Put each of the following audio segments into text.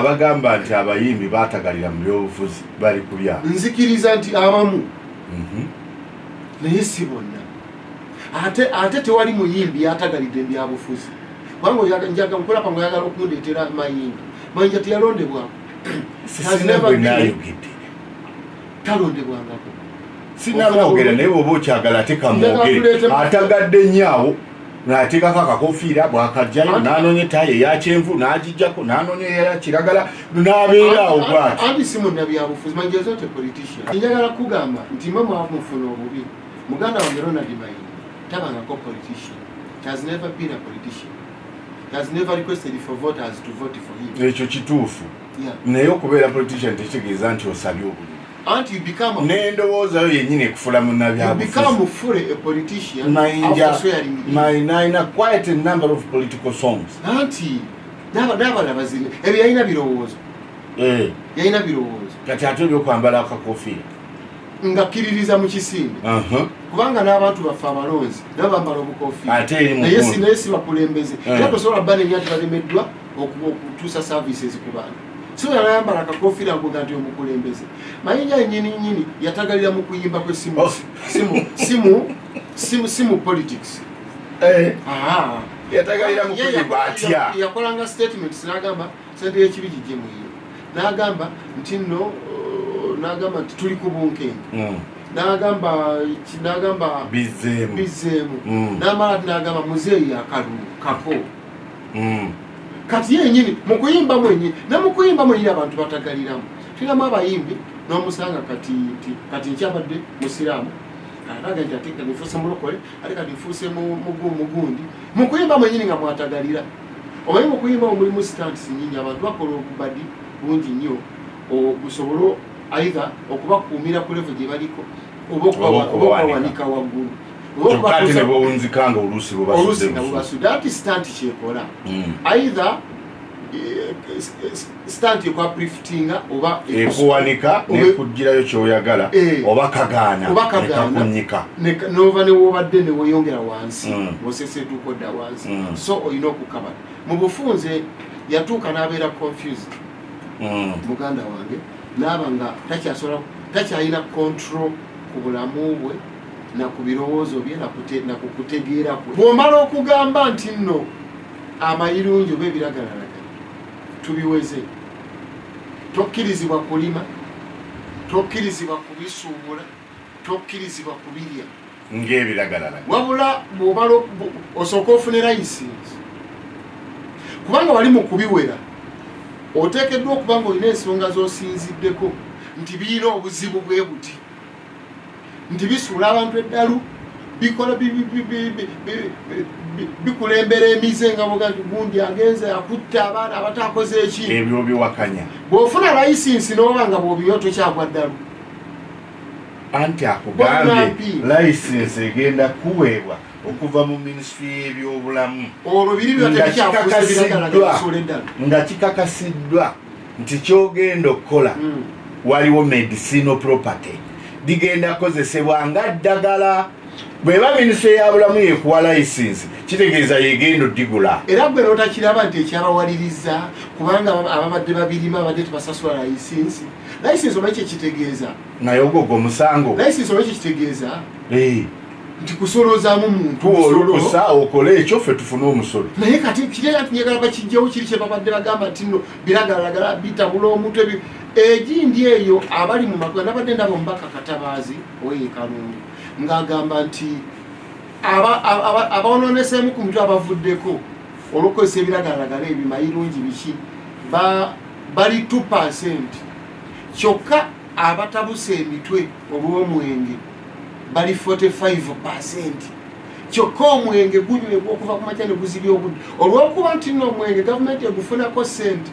abagamba nti abayimbi baatagalira mu byobufuzi bali kubya nzikiriza nti abamu naye si bonna ate tewali muyimbi yatagalidde ebyabufuzi kubanga njaga nkulaba ngaoyagala okundeetera Mayinja teyalondebwako talondebwangako sinabogera naye bwoba okyagala ate kamwogere atagadde nnyo n'ateekako akakofiira bw'akajjayo n'anoonya etayi eya kyenvu n'agijjako n'anoonya eya kiragala n'abeeraawo bw'ati anti si munnabyabufuzi Mayinja zote politician njagala kugamba nti mwe mwamufuna obubi muganda wange Ronald Mayinja tabangako politician. He has never been a politician. He has never requested for voters to vote for him. Ekyo kituufu naye okubeera politician tekitegeeza nti osabye obululu anti you become n'endowooza yo yennyini ekufula munnabyabufuzi. You become fully a politician. Mayinja quite a number of political songs. Anti n'abalala bazine ebyo yalina birowoozo. Yalina birowoozo. Kati ate ebyokwambala akakofiira ngakkiririza mu kisinde kubanga n'abantu baffe abalonzi nabo bambala obukofiira naye si bakulembeze era tosobola bba nenyati balemeddwa okutuusa services ku bantu so yayambala akakofiira ngoga nti omukulembeze. Mayinja yennyini yatagalira mu kuyimba simu politics. Yatagalira mu kuyimba atya yakolanga statements n'agamba sente y'ekibi gijje mu iyo n'agamba nti nno n'agamba nti tuli ku bunkenge n'agamba bizeemu n'amala n'agamba muzeeyi akalulu kako kati yennyini mu kuyimba mwennyini ne mu kuyimba mwennyini abantu batagaliramu tulinamu abayimbi n'omusanga kati nkyabadde musiraamu alaga nti ate nifuuse mulokole ate kati nfuuse mugundi mu kuyimba mwennyini nga mwatagalira omanyi mu kuyimba mulimu stantis nyingi abantu bakola obubadi bungi nnyo busobole either okubakuumira ku level gye baliko oba okubawanika waggulu kati ne bowunzikanga oluusi bubasudde anti stanti kyekola either stanti ekwapriftinga oba ekuwanika nekugirayo kyoyagala oba kagaana nekakunyika nova newobadde neweyongera wansi osesetuukodda wansi so olina okukabala mu bufunze yatuuka n'abeera confused muganda wange n'aba nga takyalina control ku bulamu bwe na ku birowoozo bye na ku kutegeera kwe. Bw'omala okugamba nti nno amayirungi oba ebiragalalagala tubiweze, tokkirizibwa kulima, tokkirizibwa kubisuubula, tokkirizibwa kubirya ng'ebiragalalagala, wabula bw'omala osooka ofune layisinsi kubanga wali mu kubiwera oteekeddwa okuba ng'olina ensonga z'osinziddeko nti birina obuzibu bwe buti, nti bisuula abantu eddalu, bikola bikulembera emize nga boga gundi agenze akutta abaana abatakoze eki ebyo biwakanya. Bw'ofuna layisinsi n'oba nga bw'obiyo tokyagwa ddalu, anti akugambye layisinsi egenda kuweebwa okuva mu minisitule y'ebyobulamu olwo biri nga kikakasiddwa nti kyogenda okukola waliwo medicinal property digenda kozesebwa nga ddagala. Bweba minisitule y'abulamu yekuwa layisinsi kitegeeza yegenda oddigula. Era gwe n'otakiraba nti ekyabawaliriza kubanga ababadde babirima abadde tebasasula layisinsi. Layisinsi oba ekyo kitegeeza naye ogwo omusango. Layisinsi oba ekyo kitegeeza nti kusolozaamu muntu olukusa okole ekyo ffe tufune omusolo. Naye kati kiryatunyagala bakijjawo kiri kye babadde bagamba nti nno biragalagala bitabula omutwe egindi eyo abali mu magwa. Nabadde ndaba omubaka Katabaazi ow'ekalulu ng'agamba nti abawonooneseemu ku mutwe abavuddeko olw'okukozesa ebiragalagala ebyo mayirungi biki bali 2%, kyokka abatabuse emitwe olw'omwenge bali 45%. Kyokka omwenge gunywebwa okuva ku makya ne guzibya obudde olw'okuba nti nno omwenge gavumenti egufunako ssente.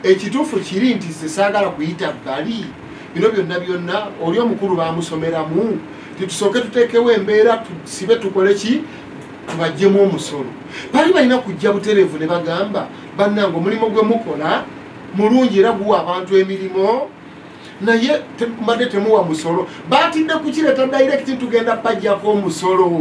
Ekituufu kiri nti sesaagala kuyita bali bino byonna oli omukulu bamusomeramu titusooke tuteekewo embeera tusibe tukole ki tubaggyemu omusolo. Bali balina kujja butereevu ne bagamba bannange omulimu gwe mukola mulungi era guwa abantu emirimu naye mbadde temuwa musolo. Batidde kukireeta direct tugenda bajjako omusolo.